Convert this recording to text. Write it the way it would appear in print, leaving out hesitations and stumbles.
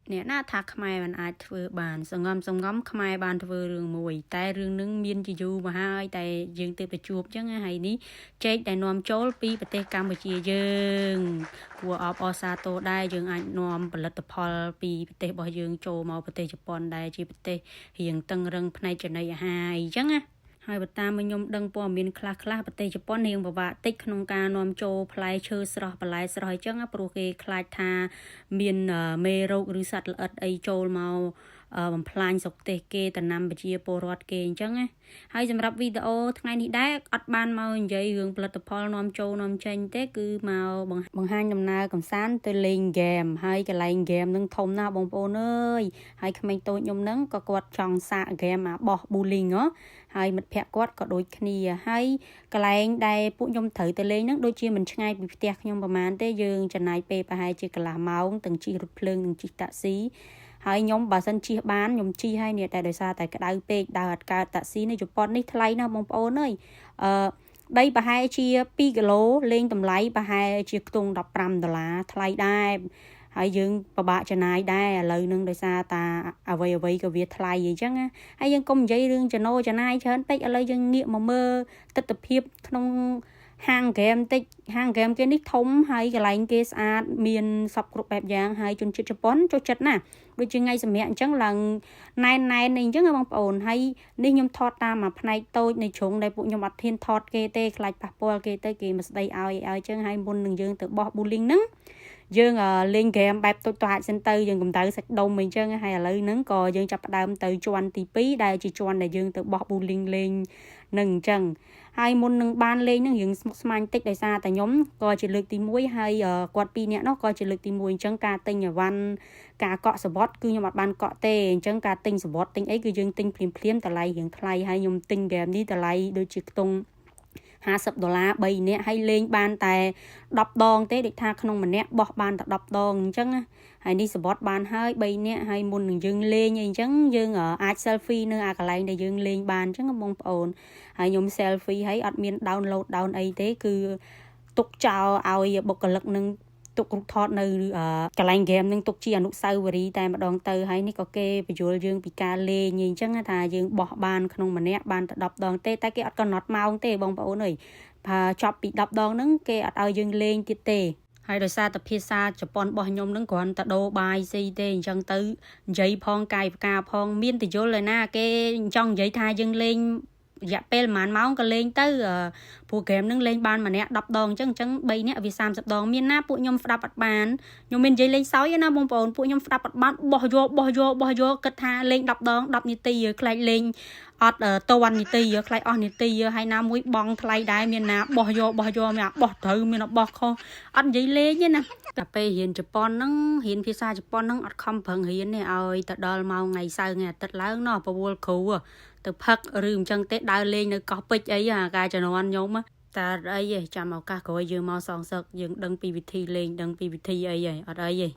เนี่ยน่าทักขมายมันอาจធ្វើបានសងំขมายបានធ្វើរឿងមួយតែរឿងនឹងមានជាយូរមកហើយតែយើងទើបទៅជួបអញ្ចឹងហើយនេះចេកដែលនាំចូលពីប្រទេសកម្ពុជាយើងគួរអបអរសាទរដែរយើងអាចនាំផលិតផលពីប្រទេសរបស់យើងចូលមកប្រទេសជប៉ុនដែរជាប្រទេសរៀងតឹងរឹងផ្នែកចំណីអាហារអីចឹងណាហើយបើតាមខ្ញុំដឹងព័ត៌មានខ្លះប្រទេសជប៉ុនរៀងពិបាកតិចក្នុងការនាំចូលផ្លែឈើស្រស់បន្លែស្រស់អញ្ចឹងព្រោះគេខ្លាចថាមានមេរោគឬសត្វល្អិតអីចូលមកបំផ្លាញស្រុកទេសគេតំណាំប្រជាពលរដ្ឋគេអញ្ចឹងណាហើយសម្រាប់វីដេអូថ្ងៃនេះដែរអត់បានមកនិយាយរឿងផលិតផលនាំចូលនាំចេញទេគឺមកបង្ហាញដំណើរកំសាន្តទៅលេងហ្គេមហើយកន្លែងហ្គេមនឹងធំណាស់បងប្អូនអើយហើយក្មេងតូចខ្ញុំហ្នឹងក៏គាត់ចង់សាកហ្គេមអាបោះ bowling ហ៎ហើយមិត្តភ័ក្តិគាត់ក៏ដូចគ្នាហើយកន្លែងដែលពួកខ្ញុំត្រូវទៅលេងហ្នឹងដូចជាមិនឆ្ងាយពីផ្ទះខ្ញុំប្រហែលទេយើងចំណាយពេលប្រហែលជាកន្លះម៉ោងទាំងជិះរថភ្លើងនិងជិះតាក់ស៊ីហើយខ្ញុំបើសិនជិះបានខ្ញុំជិះហើយនេះតែដោយសារតែក្តៅពេកដើរអត់កើតតាក់ស៊ីនៅជប៉ុននេះថ្លៃណាស់បងប្អូនអើយដីប្រហែលជា2គីឡូលេងតម្លៃប្រហែលជាខ្ទង់$15ថ្លៃដែរហើយយើងពិបាកចំណាយដែរឥឡូវនឹងដោយសារតាអ្វីក៏វាថ្លៃអញ្ចឹងណាហើយយើងកុំនិយាយរឿងចំណូលចំណាយច្រើនពេកឥឡូវយើងងាកមកមើលទិដ្ឋភាពក្នុងហាងហ្គេមតិចហាងហ្គេមគេនេះធំហើយកន្លែងគេស្អាតមានសពគ្រប់បែបយ៉ាងហើយជនជាតិជប៉ុនចូលចិត្តណាស់ដូចជាថ្ងៃសម្រាប់អញ្ចឹងឡើងណែនអីអញ្ចឹងបងប្អូនហើយនេះខ្ញុំថតតាមមួយផ្នែកតូចនៃជ្រុងដែលពួកខ្ញុំអត់ហ៊ានថតគេទេខ្លាចប៉ះពាល់គេទៅគេមិនស្ដីឲ្យអញ្ចឹងហើយមុននឹងយើងទៅបោះ bowling ហ្នឹងយើងលេងហ្គេមបែបតូចតាចសិនទៅយើងកម្ដៅសាច់ដុំអីចឹងហើយឥឡូវហ្នឹងក៏យើងចាប់ផ្ដើមទៅជាន់ទី2ដែលជាជាន់ដែលយើងទៅបោះ bowling លេងនឹងអញ្ចឹងហើយមុននឹងបានលេងហ្នឹងយើងស្មុគស្មាញតិចដោយសារតែខ្ញុំក៏ជាលើកទី1ហើយគាត់2នាក់នោះក៏ជាលើកទី1អញ្ចឹងការទិញអីវ៉ាន់ការកក់សវត្តគឺខ្ញុំអត់បានកក់ទេអញ្ចឹងការទិញសវត្តទិញអីគឺយើងទិញភ្លាមតម្លៃរៀងថ្លៃហើយខ្ញុំទិញហ្គេមនេះតម្លៃដូចជាខ្ទង់$50 3នាក់ហើយលេងបានតែ10ដងទេដូចថាក្នុងម្នាក់បោះបានតែ10ដងអញ្ចឹងហើយនេះសបត់បានហើយ3នាក់ហើយមុននឹងយើងលេងអីអញ្ចឹងយើងអាច selfie នៅអាកន្លែងដែលយើងលេងបានអញ្ចឹងបងប្អូនហើយខ្ញុំ selfie ហើយអត់មាន download អីទេគឺទុកចោលឲ្យបុគ្គលិកនឹងទុករូបថតនៅកន្លែងហ្គេមនឹងទុកជាអនុស្សាវរីយ៍តែម្ដងទៅហើយនេះក៏គេបញ្យល់យើងពីការលេងអញ្ចឹងថាយើងបោះបានក្នុងម្នាក់បានតែ10ដងទេតែគេអត់កំណត់ម៉ោងទេបងប្អូនអើយចប់ពី10ដងហ្នឹងគេអត់ឲ្យយើងលេងទៀតទេហើយដោយសារតែភាសាជប៉ុនរបស់ខ្ញុំនឹងគ្រាន់តែដូរបាយស៊ីទេអញ្ចឹងទៅនិយាយផងកាយវិការផងមានតែយល់ឯណាគេចង់និយាយថាយើងលេងរយៈពេលប្រហែលម៉ោងក៏លេងទៅព្រោះហ្គេមនឹងលេងបានម្នាក់10ដងអញ្ចឹង3នាក់វា30ដងមានណាពួកខ្ញុំស្ដាប់អត់បានខ្ញុំមាននិយាយលេងសើចណាបងប្អូនពួកខ្ញុំស្ដាប់អត់បានបោះយកគិតថាលេង10ដង10នាទីខ្លាចលេងអត់តវ៉ាន់នាទីខ្លាចអស់នាទីហើយណាមួយបងថ្លៃដែរមានណាបោះយកមានបោះត្រូវមានបោះខុសអត់និយាយលេងទេណាតែពេលរៀនជប៉ុនហ្នឹងរៀនភាសាជប៉ុនហ្នឹងអត់ខំប្រឹងរៀនទេឲ្យទៅដល់ម៉ោងថ្ងៃសៅរ៍ថ្ងៃអាទិត្យឡើងណោះប្រវល់គ្រូទៅផឹកឬអញ្ចឹងទេដើរលេងនៅកោះពេជ្រអីអាការជំនាន់ខ្ញុំតែអីចាំឱកាសក្រោយយើងមកសងសឹកយើងដឹងពីវិធីលេងដឹងពីវិធីអីហើយអត់អីទេ